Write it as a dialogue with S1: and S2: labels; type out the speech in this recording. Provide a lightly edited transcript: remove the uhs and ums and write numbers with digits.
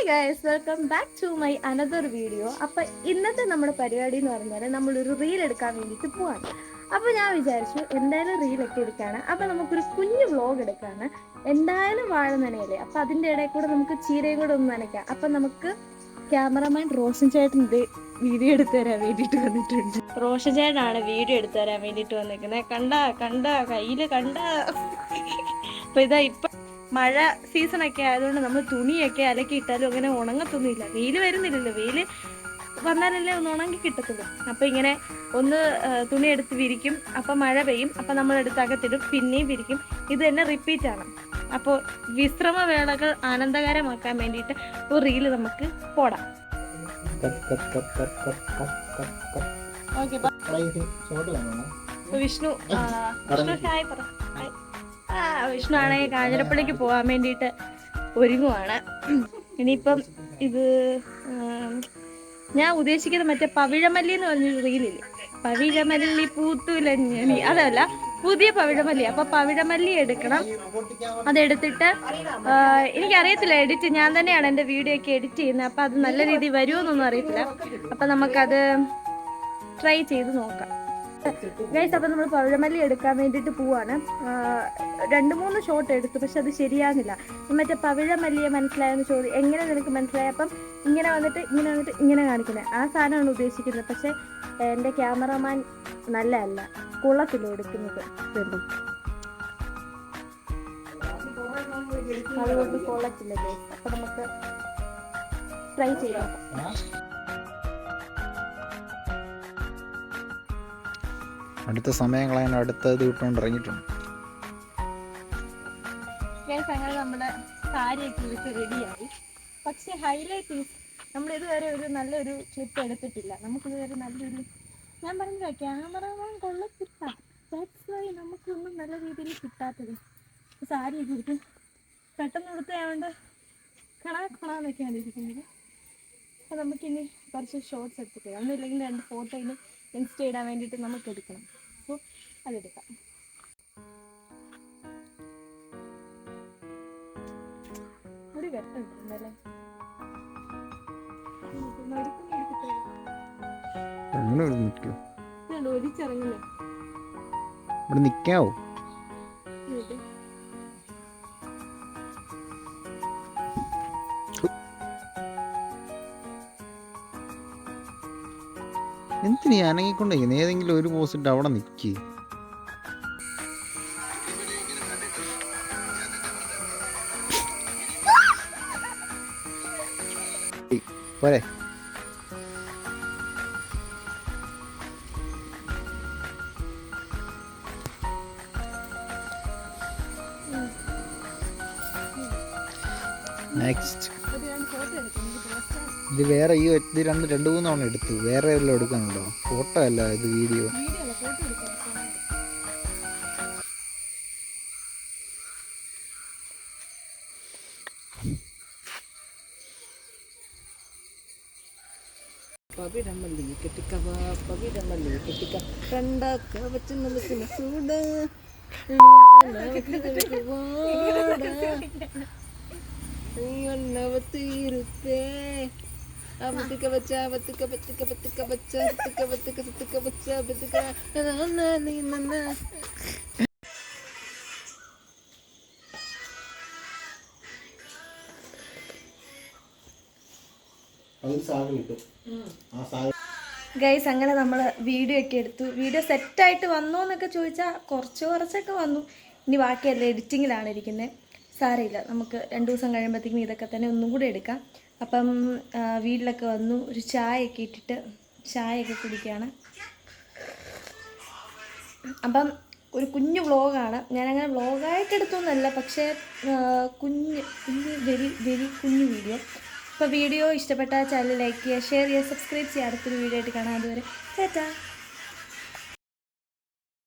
S1: Hi guys, welcome back to my another video. അപ്പം ഇന്നത്തെ നമ്മുടെ പരിപാടി എന്ന് പറഞ്ഞാൽ നമ്മളൊരു റീൽ എടുക്കാൻ വേണ്ടിയിട്ട് പോവാണ്. അപ്പോൾ ഞാൻ വിചാരിച്ചു എന്തായാലും റീലൊക്കെ എടുക്കുകയാണ്, അപ്പോൾ നമുക്കൊരു കുഞ്ഞു വ്ലോഗ് എടുക്കുകയാണ്. എന്തായാലും വാഴ നനയല്ലേ, അപ്പം അതിൻ്റെ ഇടയിൽ കൂടെ നമുക്ക് ചീരയും കൂടെ ഒന്ന് നനയ്ക്കാം. അപ്പം നമുക്ക് ക്യാമറമാൻ റോഷൻ ചേട്ടൻ വീഡിയോ എടുത്തു തരാൻ വേണ്ടിയിട്ട് വന്നിട്ടുണ്ട്. റോഷൻ ചേട്ടനാണ് വീഡിയോ എടുത്തു തരാൻ വേണ്ടിയിട്ട് വന്നിരിക്കുന്നത്. കണ്ട കയ്യിൽ കണ്ട. അപ്പോൾ ഇതാ ഇപ്പം മഴ സീസണൊക്കെ ആയതുകൊണ്ട് നമ്മൾ തുണിയൊക്കെ അലക്കിയിട്ടാലും അങ്ങനെ ഉണങ്ങത്തൊന്നുമില്ല. വെയിൽ വരുന്നില്ലല്ലോ, വെയിൽ വന്നാലല്ലേ ഒന്ന് ഉണങ്ങി കിട്ടത്തുള്ളൂ. അപ്പം ഇങ്ങനെ ഒന്ന് തുണി എടുത്ത് വിരിക്കും, അപ്പം മഴ പെയ്യും, അപ്പം നമ്മൾ എടുത്ത് അകത്തിടും, പിന്നെയും വിരിക്കും. ഇത് തന്നെ റിപ്പീറ്റാണ്. അപ്പോൾ വിശ്രമവേളകൾ ആനന്ദകരമാക്കാൻ വേണ്ടിയിട്ട് ഒരു റീല് നമുക്ക് പോടാം. വിഷ്ണു ഹായ് പറ. വിഷ്ണു ആണെങ്കിൽ കാഞ്ഞിരപ്പള്ളിക്ക് പോകാൻ വേണ്ടിയിട്ട് ഒരുങ്ങുവാണ്. ഇനിയിപ്പം ഇത് ഞാൻ ഉദ്ദേശിക്കുന്നത് മറ്റേ പവിഴമല്ലി എന്ന് പറഞ്ഞൊരു റീലില്ലേ, പവിഴമല്ലി പൂത്തുലഞ്ഞി, അതല്ല പുതിയ പവിഴമല്ലി. അപ്പം പവിഴമല്ലി എടുക്കണം. അതെടുത്തിട്ട് എനിക്കറിയത്തില്ല എഡിറ്റ്, ഞാൻ തന്നെയാണ് എൻ്റെ വീഡിയോ ഒക്കെ എഡിറ്റ് ചെയ്യുന്നത്. അപ്പം അത് നല്ല രീതിയിൽ വരുമോയെന്നൊന്നും അറിയത്തില്ല. അപ്പം നമുക്കത് ട്രൈ ചെയ്ത് നോക്കാം ഗൈസ്. അപ്പം നമ്മൾ പവിഴമല്ലി എടുക്കാൻ വേണ്ടിയിട്ട് പോവാണ്. 2-3 ഷോട്ട് എടുത്തു, പക്ഷെ അത് ശരിയാകുന്നില്ല. മറ്റേ പവിഴമല്ലിയെ മനസ്സിലായെന്ന് ചോദ്യം, എങ്ങനെ നിനക്ക് മനസ്സിലായി? അപ്പം ഇങ്ങനെ വന്നിട്ട് ഇങ്ങനെ കാണിക്കുന്നത് ആ സാധനമാണ് ഉദ്ദേശിക്കുന്നത്. പക്ഷെ എൻ്റെ ക്യാമറമാൻ നല്ലതല്ല, കുളത്തില്ല എടുക്കുന്നത്, അതുകൊണ്ട് കൊള്ളത്തില്ല ഗൈസ്. അപ്പം നമുക്ക് ട്രൈ ചെയ്യാം.
S2: അടുത്ത സമയങ്ങളാണ് അടുത്തത് വിട്ടുകൊണ്ട് ഇറങ്ങിയിട്ടുണ്ട്.
S1: അങ്ങനെ നമ്മുടെ സാരിയൊക്കെ വെച്ച് റെഡിയായി. പക്ഷെ ഹൈലൈറ്റ് നമ്മൾ ഇതുവരെ ഒരു നല്ലൊരു ക്ലിപ്പ് എടുത്തിട്ടില്ല. നമുക്കിതുവരെ നല്ലൊരു, ഞാൻ പറഞ്ഞില്ല ക്യാമറമാൻ കൊള്ളത്തില്ല, ദാറ്റ്സ് വൈ നമുക്കൊന്നും നല്ല രീതിയിൽ കിട്ടാത്തത്. സാരിയൊക്കെ എടുത്ത് പെട്ടെന്ന് എടുത്തതുകൊണ്ട് കണാന്നൊക്കെയാണ് ഇരിക്കുന്നത്. അപ്പോൾ നമുക്കിനി കുറച്ച് ഷോർട്സ് എടുത്തിട്ട് ഒന്നുമില്ലെങ്കിൽ 2 ഫോട്ടോ ഇനി ഇൻസ്റ്റ ഇടാൻ വേണ്ടിയിട്ട് നമുക്ക് എടുക്കണം. അപ്പോൾ അതെടുക്കാം. ഒരു വെട്ടുണ്ടല്ലേ, ഒരിച്ചിറങ്ങുന്നു.
S2: ഇവിടെ നിൽക്കാവോ? എന്തിനീ അനങ്ങിക്കൊണ്ടിരിക്കുന്നു? ഏതെങ്കിലും ഒരു പോസ്റ്റ് അവിടെ നിൽക്കി. പോരെ നെക്സ്റ്റ്. ഇത് വേറെ ഈ ഇത് 2-3 തവണ എടുത്തു. വേറെ എല്ലാം എടുക്കാനുണ്ടോ? ഫോട്ടോ അല്ല ഇത്, വീഡിയോ.
S3: പവിഴമല്ലി കെട്ടിക്കവാ, പവിഴമല്ലി കെട്ടിക്ക, കണ്ടാക്ക വെച്ച് നമുക്ക് ചൂട് തീരുത്തേ അവത്തിക്ക വെച്ച അവത്തിക്ക പത്തിക്ക പത്തിക്ക വെച്ച പത്തിക്ക പത്തിക്ക പത്തിക്ക വെച്ച പത്തിക്ക നീ നന്ന.
S1: ഗൈസ് അങ്ങനെ നമ്മൾ വീഡിയോ ഒക്കെ എടുത്തു. വീഡിയോ സെറ്റായിട്ട് വന്നോ എന്നൊക്കെ ചോദിച്ചാൽ കുറച്ചൊക്കെ വന്നു. ഇനി ബാക്കിയല്ല എഡിറ്റിങ്ങിലാണ് ഇരിക്കുന്നത്. സാരമില്ല, നമുക്ക് 2 ദിവസം കഴിയുമ്പോഴത്തേക്കും ഇതൊക്കെ തന്നെ ഒന്നും കൂടെ എടുക്കാം. അപ്പം വീട്ടിലൊക്കെ വന്നു, ഒരു ചായയൊക്കെ ഇട്ടിട്ട് ചായയൊക്കെ കുടിക്കുകയാണ്. അപ്പം ഒരു കുഞ്ഞു വ്ളോഗാണ്. ഞാനങ്ങനെ വ്ളോഗായിട്ട് എടുത്തൊന്നുമല്ല, പക്ഷേ വെരി കുഞ്ഞു വീഡിയോ. അപ്പോൾ വീഡിയോ ഇഷ്ടപ്പെട്ടാൽ ചാനൽ ലൈക്ക് ചെയ്യുക, ഷെയർ ചെയ്യുക, സബ്സ്ക്രൈബ് ചെയ്യുക. അടുത്തൊരു വീഡിയോ ആയിട്ട് കാണാം. അതുവരെ ടാറ്റാ.